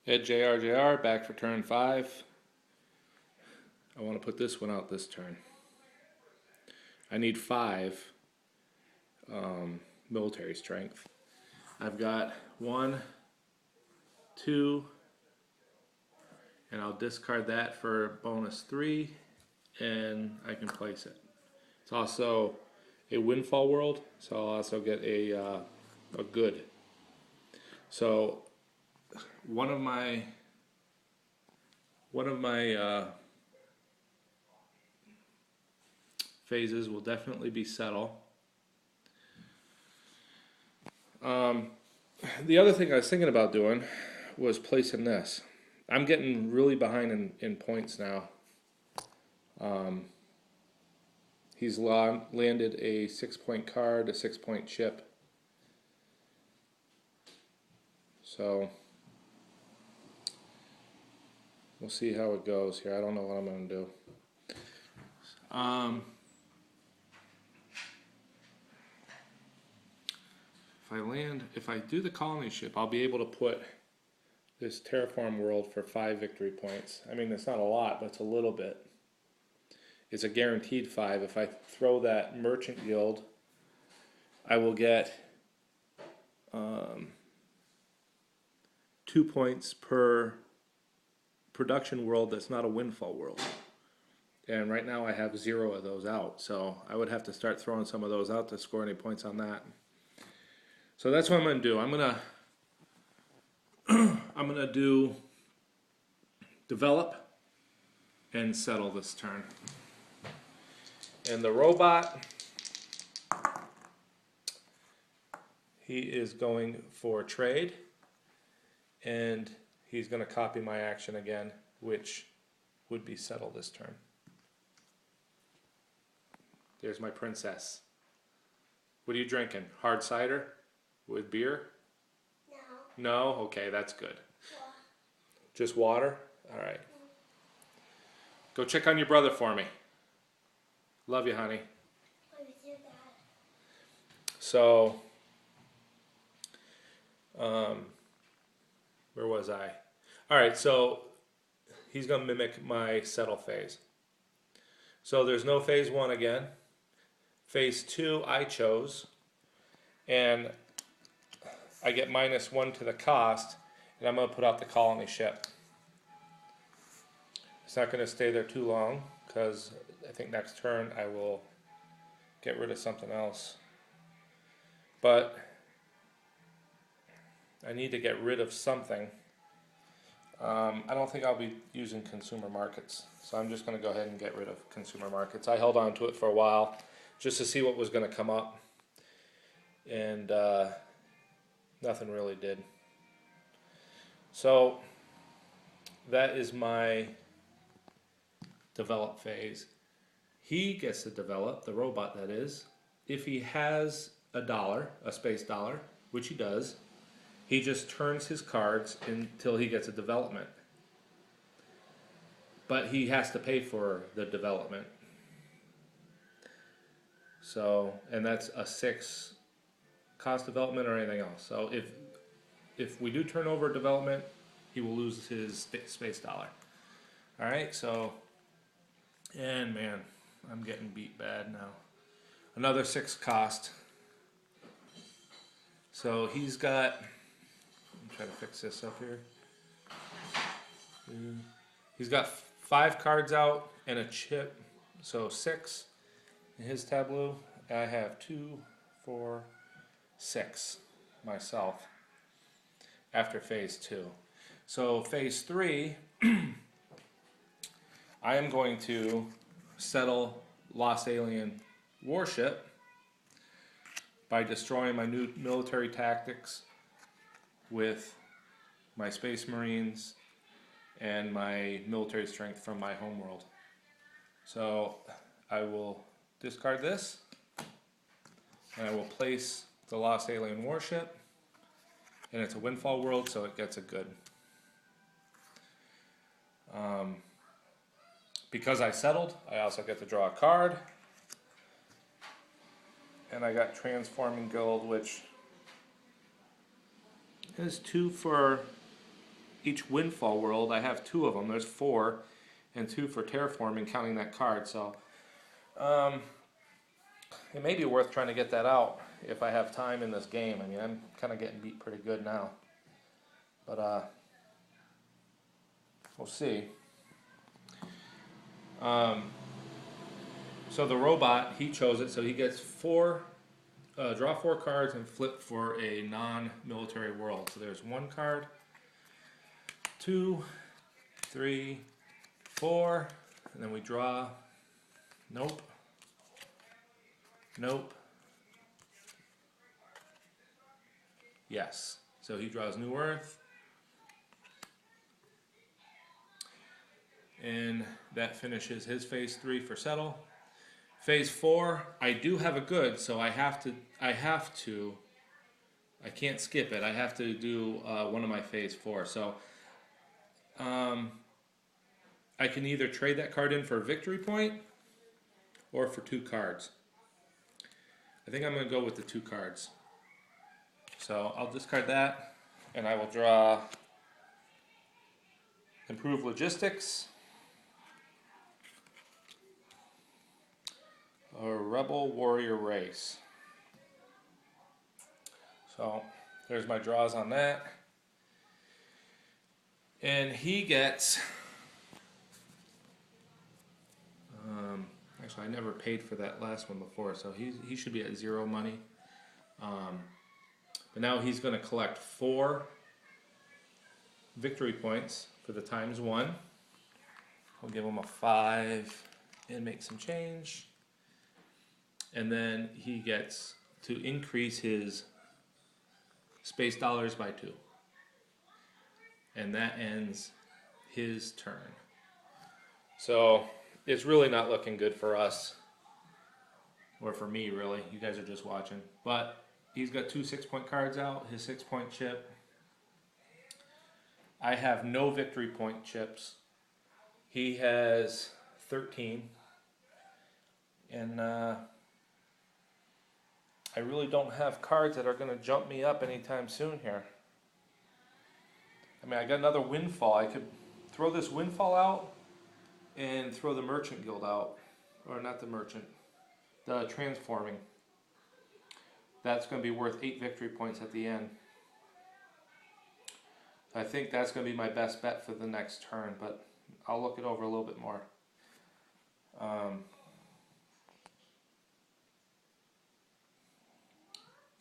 edjrjr back for turn 5. I want to put this one out this turn. I need 5 military strength. I've got 1, 2, and I'll discard that for bonus 3, and I can place it. It's also a windfall world, so I'll also get a good. So one of my phases will definitely be settle. The other thing I was thinking about doing was placing this. I'm getting really behind in points now. He's landed a 6-point card, a 6-point chip. So we'll see how it goes here. I don't know what I'm going to do. If I do the colony ship, I'll be able to put this terraform world for 5 victory points. I mean, it's not a lot, but it's a little bit. It's a guaranteed 5. If I throw that merchant guild, I will get 2 points per production world that's not a windfall world. And right now I have 0 of those out, so I would have to start throwing some of those out to score any points on that. So that's what I'm going to do. I'm going to do develop and settle this turn. And the robot, he is going for trade, and he's going to copy my action again, which would be settle this turn. There's my princess. What are you drinking? Hard cider with beer? No. No? Okay, that's good. What? Just water? All right. Go check on your brother for me. Love you, honey. Love you too, Dad. So, where was I? All right, so he's going to mimic my settle phase. So there's no phase 1 again. Phase 2 I chose, and I get -1 to the cost, and I'm going to put out the colony ship. It's not going to stay there too long, because I think next turn I will get rid of something else. But I need to get rid of something. I don't think I'll be using consumer markets, so I'm just going to go ahead and get rid of consumer markets. I held on to it for a while just to see what was going to come up, and nothing really did. So that is my develop phase. He gets to develop, the robot that is, if he has a space dollar, which he does. He just turns his cards until he gets a development. But he has to pay for the development. So, and that's a 6 cost development or anything else. So if we do turn over development, he will lose his space dollar. All right, so, and man, I'm getting beat bad now. Another 6 cost. So he's got, I'm trying to fix this up here. He's got 5 cards out and a chip, so 6 in his tableau. I have 2, 4, 6 myself after phase 2. So phase 3, I am going to settle Lost Alien Warship by destroying my new military tactics with my Space Marines and my military strength from my homeworld. So I will discard this, and I will place the Lost Alien Warship, and it's a windfall world, so it gets a good. Because I settled, I also get to draw a card, and I got Transforming Guild, which is 2 for each windfall world, I have 2 of them. There's 4, and 2 for terraforming, counting that card. So it may be worth trying to get that out if I have time in this game. I mean, I'm kind of getting beat pretty good now, but we'll see. So the robot, he chose it, so he gets 4, draw 4 cards and flip for a non-military world. So there's 1 card, 2, 3, 4, and then we draw. Nope. Nope. Yes. So he draws New Earth. And that finishes his phase 3 for settle. Phase 4, I do have a good, so I can't skip it. I have to do one of my phase 4. So I can either trade that card in for a victory point or for 2 cards. I think I'm going to go with the 2 cards. So I'll discard that, and I will draw Improve Logistics, a Rebel Warrior Race. So there's my draws on that. And he gets, actually I never paid for that last one before, so he should be at 0 money. But now he's going to collect 4 victory points for the ×1. We'll give him a 5 and make some change. And then he gets to increase his space dollars by 2. And that ends his turn. So it's really not looking good for us. Or for me, really. You guys are just watching. But he's got 2 6-point cards out, his 6-point chip. I have no victory point chips. He has 13. And I really don't have cards that are going to jump me up anytime soon here. I mean, I got another windfall. I could throw this windfall out and throw the merchant guild out. Or not the merchant, the transforming. That's going to be worth 8 victory points at the end. I think that's going to be my best bet for the next turn, but I'll look it over a little bit more.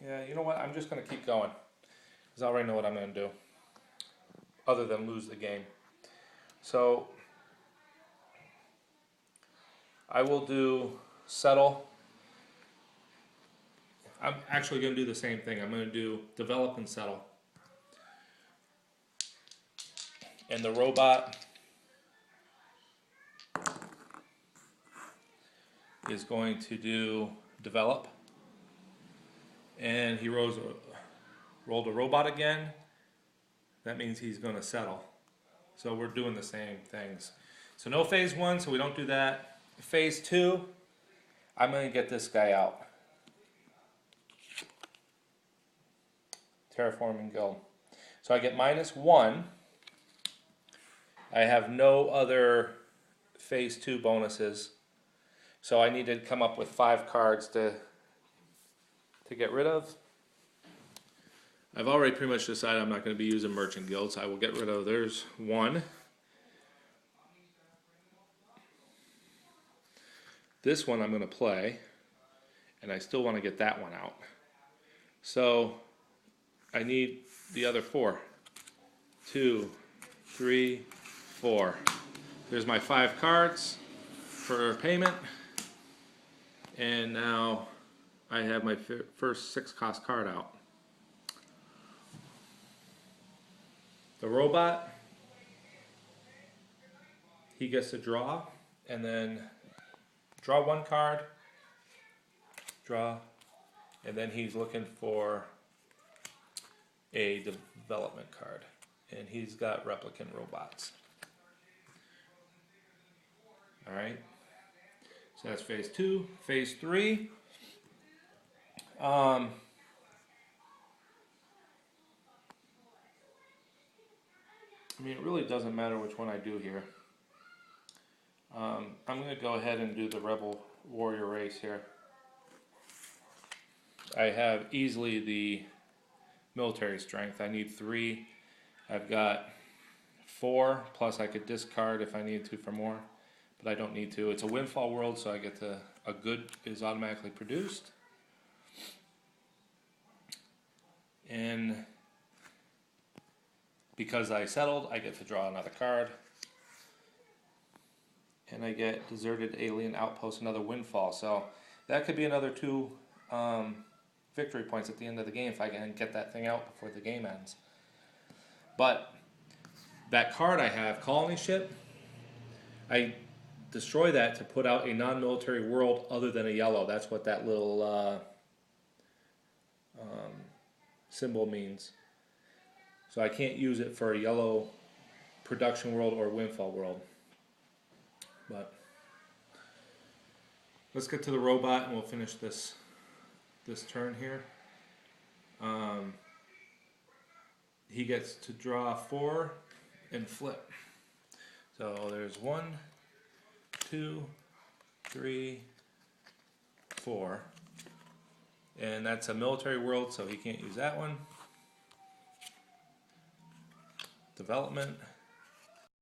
Yeah, you know what? I'm just going to keep going, because I already know what I'm going to do, other than lose the game. So I will do settle. I'm actually going to do the same thing. I'm going to do develop and settle. And the robot is going to do develop. And he rolled a robot again. That means he's going to settle. So we're doing the same things. So no phase 1, so we don't do that. Phase 2, I'm going to get this guy out. Terraforming Guild. So I get -1. I have no other phase 2 bonuses. So I need to come up with 5 cards to get rid of. I've already pretty much decided I'm not going to be using merchant guilds. I will get rid of, there's 1. This one I'm going to play, and I still want to get that one out. So I need the other 4. 2, 3, 4. There's my 5 cards for payment. And now I have my first 6-cost card out. The robot, he gets to draw, and then draw 1 card, draw, and then he's looking for a development card. And he's got replicant robots. Alright, so that's phase 2. Phase 3, I mean, it really doesn't matter which one I do here. I'm going to go ahead and do the Rebel Warrior race here. I have easily the military strength. I need 3. I've got 4, plus I could discard if I needed to for more, but I don't need to. It's a windfall world, so I get to, a good is automatically produced. And because I settled, I get to draw another card. And I get Deserted Alien Outpost, another windfall. So that could be another 2 victory points at the end of the game if I can get that thing out before the game ends. But that card I have, Colony Ship, I destroy that to put out a non-military world other than a yellow. That's what that little symbol means. So I can't use it for a yellow production world or windfall world. But let's get to the robot and we'll finish this turn here. He gets to draw 4 and flip. So there's 1, 2, 3, 4. And that's a military world, so he can't use that one. Development.